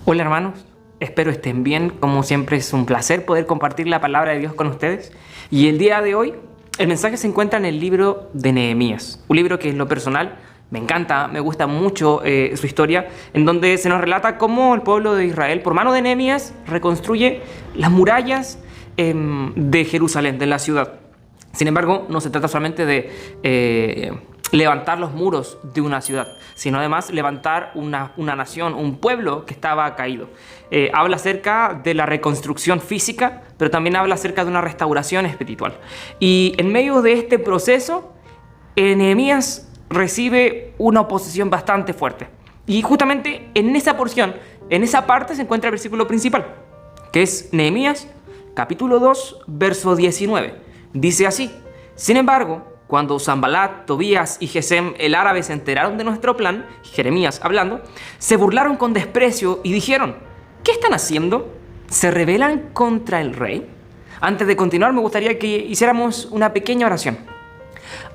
Hola hermanos, espero estén bien. Como siempre es un placer poder compartir la palabra de Dios con ustedes. Y el día de hoy el mensaje se encuentra en el libro de Nehemías, un libro que en lo personal me encanta, me gusta mucho su historia, en donde se nos relata cómo el pueblo de Israel, por mano de Nehemías, reconstruye las murallas de Jerusalén, de la ciudad. Sin embargo, no se trata solamente de levantar los muros de una ciudad, sino además levantar una nación, un pueblo que estaba caído. Habla acerca de la reconstrucción física, pero también habla acerca de una restauración espiritual. Y en medio de este proceso, Nehemías recibe una oposición bastante fuerte. Y justamente en esa porción, en esa parte se encuentra el versículo principal, que es Nehemías capítulo 2, verso 19. Dice así: sin embargo, cuando Sanbalat, Tobías y Gesem el árabe se enteraron de nuestro plan, Jeremías hablando, se burlaron con desprecio y dijeron: ¿qué están haciendo? ¿Se rebelan contra el rey? Antes de continuar, me gustaría que hiciéramos una pequeña oración.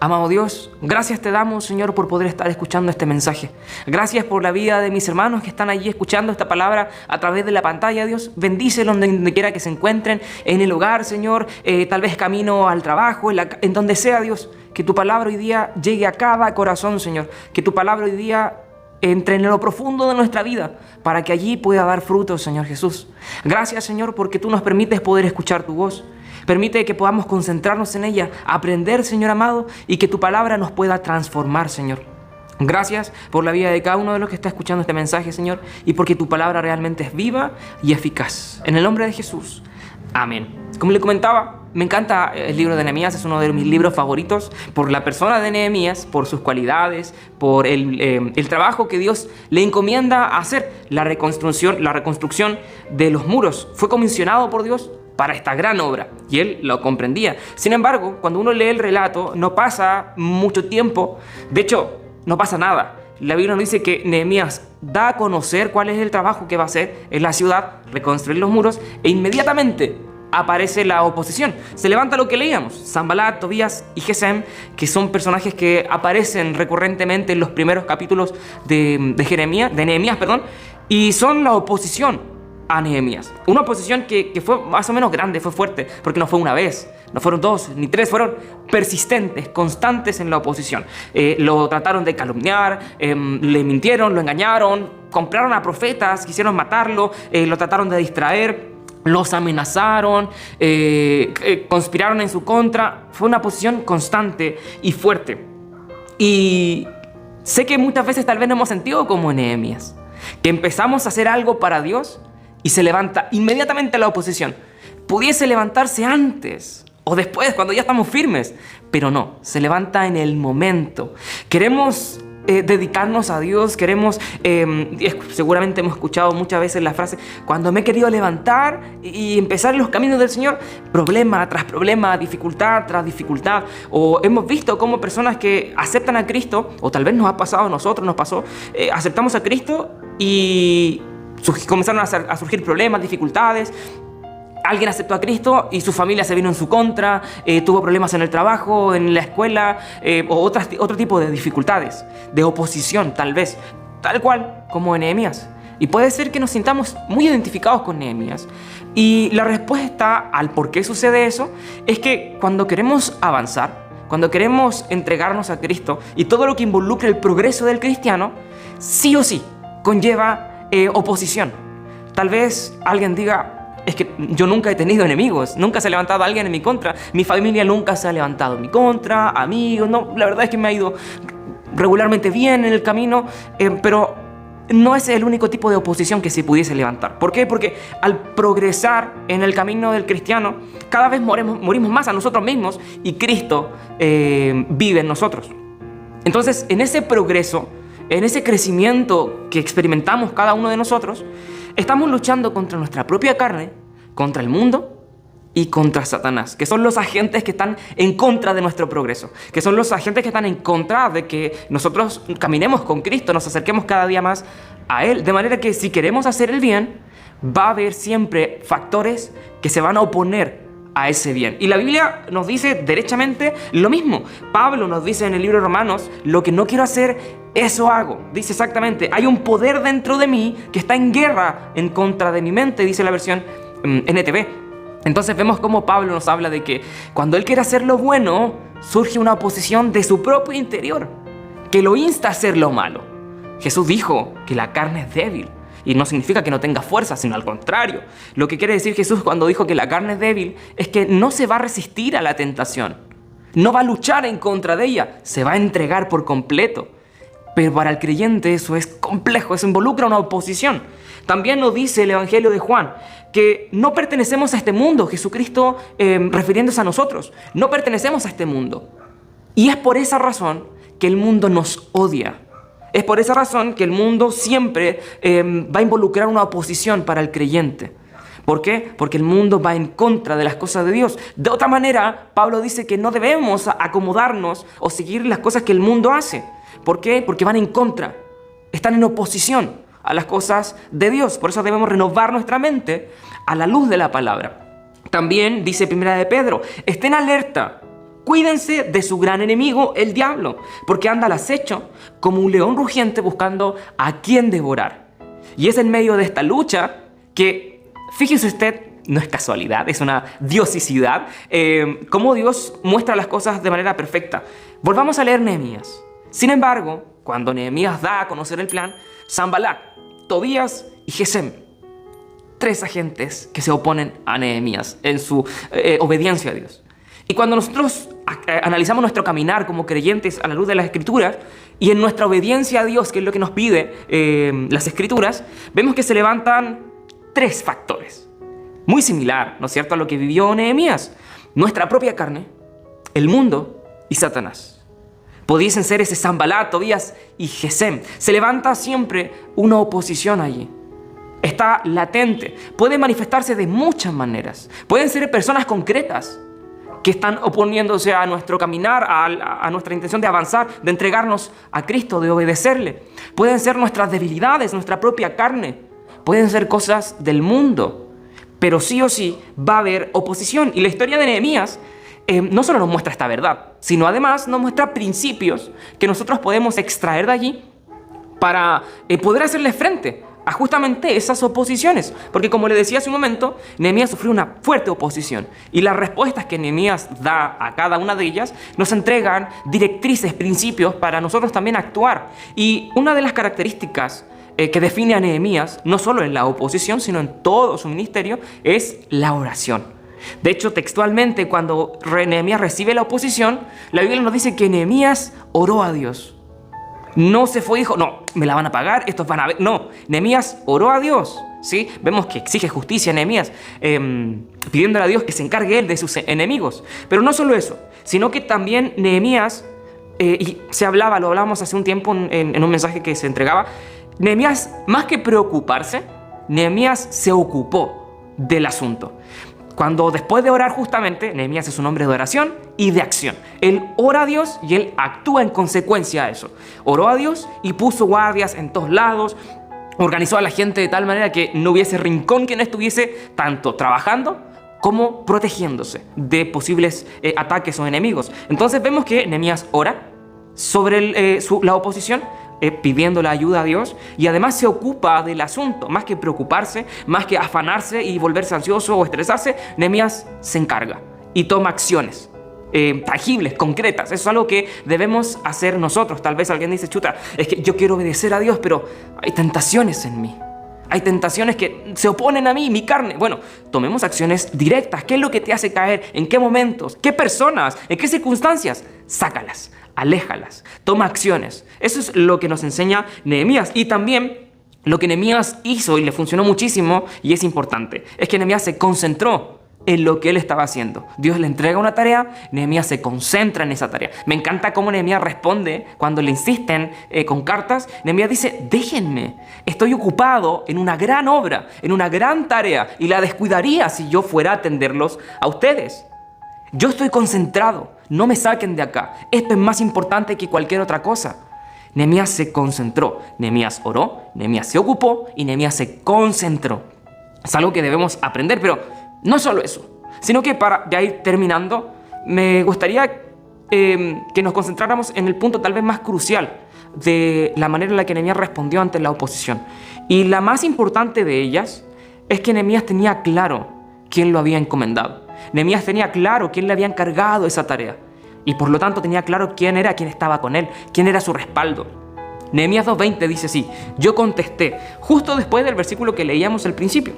Amado Dios, gracias te damos, Señor, por poder estar escuchando este mensaje. Gracias por la vida de mis hermanos que están allí escuchando esta palabra a través de la pantalla, Dios. Bendícelos donde quiera que se encuentren, en el hogar, Señor, tal vez camino al trabajo, en donde sea, Dios. Que tu palabra hoy día llegue a cada corazón, Señor. Que tu palabra hoy día entre en lo profundo de nuestra vida para que allí pueda dar frutos, Señor Jesús. Gracias, Señor, porque tú nos permites poder escuchar tu voz. Permite que podamos concentrarnos en ella, aprender, Señor amado, y que tu palabra nos pueda transformar, Señor. Gracias por la vida de cada uno de los que está escuchando este mensaje, Señor, y porque tu palabra realmente es viva y eficaz. En el nombre de Jesús. Amén. Como le comentaba, me encanta el libro de Nehemías, es uno de mis libros favoritos por la persona de Nehemías, por sus cualidades, por el trabajo que Dios le encomienda a hacer, la reconstrucción de los muros. Fue comisionado por Dios para esta gran obra, y él lo comprendía. Sin embargo, cuando uno lee el relato, no pasa mucho tiempo, de hecho, no pasa nada. La Biblia nos dice que Nehemías da a conocer cuál es el trabajo que va a hacer en la ciudad, reconstruir los muros, e inmediatamente aparece la oposición. Se levanta lo que leíamos, Sanbalat, Tobías y Gesem, que son personajes que aparecen recurrentemente en los primeros capítulos de Nehemías, y son la oposición a Nehemías. Una oposición que fue más o menos grande, fue fuerte, porque no fue una vez, no fueron dos ni tres, fueron persistentes, constantes en la oposición. Lo trataron de calumniar, le mintieron, lo engañaron, compraron a profetas, quisieron matarlo, lo trataron de distraer, los amenazaron, conspiraron en su contra. Fue una oposición constante y fuerte. Y sé que muchas veces tal vez nos hemos sentido como Nehemías, que empezamos a hacer algo para Dios y se levanta inmediatamente la oposición. Pudiese levantarse antes o después, cuando ya estamos firmes, pero no, se levanta en el momento. Queremos dedicarnos a Dios, queremos, seguramente hemos escuchado muchas veces la frase: cuando me he querido levantar y empezar en los caminos del Señor, problema tras problema, dificultad tras dificultad. O hemos visto cómo personas que aceptan a Cristo, o tal vez nos ha pasado a nosotros, nos pasó, aceptamos a Cristo y comenzaron a surgir problemas, dificultades. Alguien aceptó a Cristo y su familia se vino en su contra, tuvo problemas en el trabajo, en la escuela, o otro tipo de dificultades, de oposición tal vez, tal cual como en Nehemías. Y puede ser que nos sintamos muy identificados con Nehemías. Y la respuesta al por qué sucede eso es que cuando queremos avanzar, cuando queremos entregarnos a Cristo y todo lo que involucre el progreso del cristiano, sí o sí conlleva oposición. Tal vez alguien diga: es que yo nunca he tenido enemigos, nunca se ha levantado alguien en mi contra, mi familia nunca se ha levantado en mi contra, amigos, no, la verdad es que me ha ido regularmente bien en el camino, pero no es el único tipo de oposición que se pudiese levantar. ¿Por qué? Porque al progresar en el camino del cristiano, cada vez morimos más a nosotros mismos y Cristo vive en nosotros. Entonces, en ese progreso, en ese crecimiento que experimentamos cada uno de nosotros, estamos luchando contra nuestra propia carne, contra el mundo y contra Satanás, que son los agentes que están en contra de nuestro progreso, que son los agentes que están en contra de que nosotros caminemos con Cristo, nos acerquemos cada día más a Él. De manera que si queremos hacer el bien, va a haber siempre factores que se van a oponer a ese bien. Y la Biblia nos dice derechamente lo mismo. Pablo nos dice en el libro de Romanos: lo que no quiero hacer, Eso hago, dice exactamente. Hay un poder dentro de mí que está en guerra en contra de mi mente, dice la versión NTV. Entonces vemos cómo Pablo nos habla de que cuando él quiere hacer lo bueno, surge una oposición de su propio interior que lo insta a hacer lo malo. Jesús dijo que la carne es débil. Y no significa que no tenga fuerza, sino al contrario. Lo que quiere decir Jesús cuando dijo que la carne es débil es que no se va a resistir a la tentación. No va a luchar en contra de ella, se va a entregar por completo. Pero para el creyente eso es complejo, eso involucra una oposición. También nos dice el Evangelio de Juan que no pertenecemos a este mundo, Jesucristo refiriéndose a nosotros. No pertenecemos a este mundo. Y es por esa razón que el mundo nos odia. Es por esa razón que el mundo siempre va a involucrar una oposición para el creyente. ¿Por qué? Porque el mundo va en contra de las cosas de Dios. De otra manera, Pablo dice que no debemos acomodarnos o seguir las cosas que el mundo hace. ¿Por qué? Porque van en contra. Están en oposición a las cosas de Dios. Por eso debemos renovar nuestra mente a la luz de la palabra. También dice Primera de Pedro, estén alerta. Cuídense de su gran enemigo, el diablo, porque anda al acecho como un león rugiente buscando a quien devorar. Y es en medio de esta lucha que, fíjese usted, no es casualidad, es una diosicidad, cómo Dios muestra las cosas de manera perfecta. Volvamos a leer Nehemías. Sin embargo, cuando Nehemías da a conocer el plan, Sanbalat, Tobías y Gesem, 3 agentes que se oponen a Nehemías en su obediencia a Dios. Y cuando nosotros analizamos nuestro caminar como creyentes a la luz de las Escrituras y en nuestra obediencia a Dios, que es lo que nos pide las Escrituras, vemos que se levantan 3 factores. Muy similar, ¿no es cierto?, a lo que vivió Nehemías. Nuestra propia carne, el mundo y Satanás. Pudiesen ser ese Sanbalat, Tobías y Gesem. Se levanta siempre una oposición allí. Está latente. Puede manifestarse de muchas maneras. Pueden ser personas concretas que están oponiéndose a nuestro caminar, a nuestra intención de avanzar, de entregarnos a Cristo, de obedecerle. Pueden ser nuestras debilidades, nuestra propia carne. Pueden ser cosas del mundo. Pero sí o sí va a haber oposición. Y la historia de Nehemías no solo nos muestra esta verdad, sino además nos muestra principios que nosotros podemos extraer de allí para poder hacerle frente a justamente esas oposiciones. Porque como le decía hace un momento, Nehemías sufrió una fuerte oposición. Y las respuestas que Nehemías da a cada una de ellas nos entregan directrices, principios para nosotros también actuar. Y una de las características que define a Nehemías, no solo en la oposición, sino en todo su ministerio, es la oración. De hecho, textualmente, cuando Nehemías recibe la oposición, la Biblia nos dice que Nehemías oró a Dios. No se fue y dijo, no, me la van a pagar, estos van a ver. No, Nehemías oró a Dios, ¿sí? Vemos que exige justicia Nehemías, pidiéndole a Dios que se encargue él de sus enemigos. Pero no solo eso, sino que también Nehemías, y lo hablábamos hace un tiempo en un mensaje que se entregaba, Nehemías, más que preocuparse, Nehemías se ocupó del asunto. Cuando después de orar justamente, Nehemías es un hombre de oración y de acción. Él ora a Dios y él actúa en consecuencia a eso. Oró a Dios y puso guardias en todos lados, organizó a la gente de tal manera que no hubiese rincón que no estuviese tanto trabajando como protegiéndose de posibles ataques o enemigos. Entonces vemos que Nehemías ora sobre la oposición, pidiendo la ayuda a Dios, y además se ocupa del asunto. Más que preocuparse, más que afanarse y volverse ansioso o estresarse, Nehemías se encarga y toma acciones tangibles, concretas. Eso es algo que debemos hacer nosotros. Tal vez alguien dice, chuta, es que yo quiero obedecer a Dios, pero hay tentaciones en mí. Hay tentaciones que se oponen a mí, mi carne. Bueno, tomemos acciones directas. ¿Qué es lo que te hace caer? ¿En qué momentos? ¿Qué personas? ¿En qué circunstancias? Sácalas, aléjalas, toma acciones. Eso es lo que nos enseña Nehemías. Y también lo que Nehemías hizo y le funcionó muchísimo, y es importante, es que Nehemías se concentró en lo que él estaba haciendo. Dios le entrega una tarea, Nehemías se concentra en esa tarea. Me encanta cómo Nehemías responde cuando le insisten con cartas. Nehemías dice, déjenme, estoy ocupado en una gran obra, en una gran tarea, y la descuidaría si yo fuera a atenderlos a ustedes. Yo estoy concentrado, no me saquen de acá. Esto es más importante que cualquier otra cosa. Nehemías se concentró, Nehemías oró, Nehemías se ocupó y Nehemías se concentró. Es algo que debemos aprender, pero no solo eso, sino que para ya ir terminando, me gustaría que nos concentráramos en el punto tal vez más crucial de la manera en la que Nehemías respondió ante la oposición. Y la más importante de ellas es que Nehemías tenía claro quién lo había encomendado. Nehemías tenía claro quién le había encargado esa tarea. Y por lo tanto tenía claro quién estaba con él, quién era su respaldo. Nehemías 2:20 dice así: yo contesté, justo después del versículo que leíamos al principio: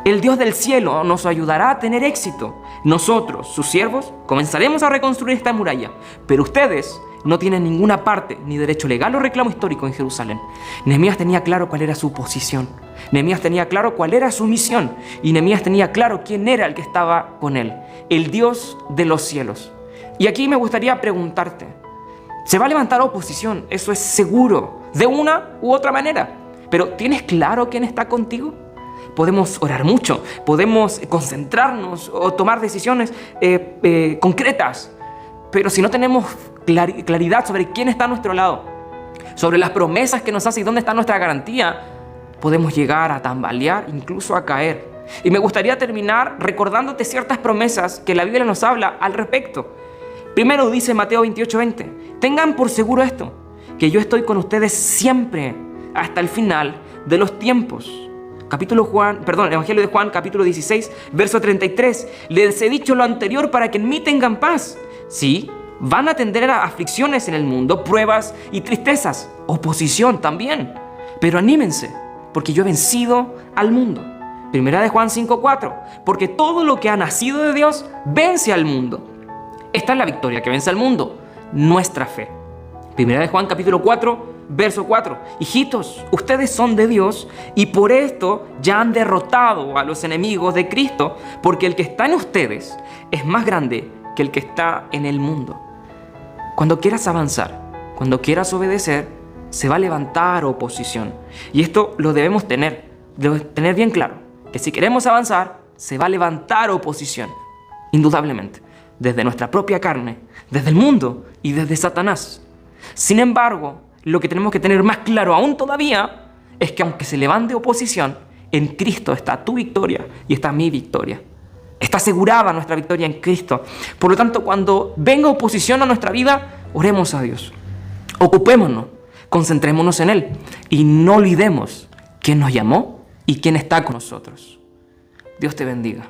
el Dios del cielo nos ayudará a tener éxito. Nosotros, sus siervos, comenzaremos a reconstruir esta muralla, pero ustedes no tienen ninguna parte, ni derecho legal o reclamo histórico en Jerusalén. Nehemías tenía claro cuál era su posición. Nehemías tenía claro cuál era su misión. Y Nehemías tenía claro quién era el que estaba con él: el Dios de los cielos. Y aquí me gustaría preguntarte: ¿se va a levantar oposición? Eso es seguro, de una u otra manera. Pero ¿tienes claro quién está contigo? Podemos orar mucho, podemos concentrarnos o tomar decisiones concretas. Pero si no tenemos claridad sobre quién está a nuestro lado, sobre las promesas que nos hace y dónde está nuestra garantía, podemos llegar a tambalear, incluso a caer. Y me gustaría terminar recordándote ciertas promesas que la Biblia nos habla al respecto. Primero dice Mateo 28:20: tengan por seguro esto, que yo estoy con ustedes siempre hasta el final de los tiempos. Evangelio de Juan, capítulo 16, verso 33. Les he dicho lo anterior para que en mí tengan paz. Sí, van a tener aflicciones en el mundo, pruebas y tristezas, oposición también. Pero anímense, porque yo he vencido al mundo. Primera de Juan 5:4. Porque todo lo que ha nacido de Dios vence al mundo. Esta es la victoria que vence al mundo: nuestra fe. Primera de Juan capítulo 4, verso 4. Hijitos, ustedes son de Dios y por esto ya han derrotado a los enemigos de Cristo, porque el que está en ustedes es más grande que el que está en el mundo. Cuando quieras avanzar, cuando quieras obedecer, se va a levantar oposición. Y esto lo debemos tener bien claro, que si queremos avanzar, se va a levantar oposición, indudablemente, desde nuestra propia carne, desde el mundo y desde Satanás. Sin embargo, lo que tenemos que tener más claro aún todavía es que aunque se levante oposición, en Cristo está tu victoria y está mi victoria. Está asegurada nuestra victoria en Cristo. Por lo tanto, cuando venga oposición a nuestra vida, oremos a Dios. Ocupémonos, concentrémonos en Él y no olvidemos quién nos llamó y quién está con nosotros. Dios te bendiga.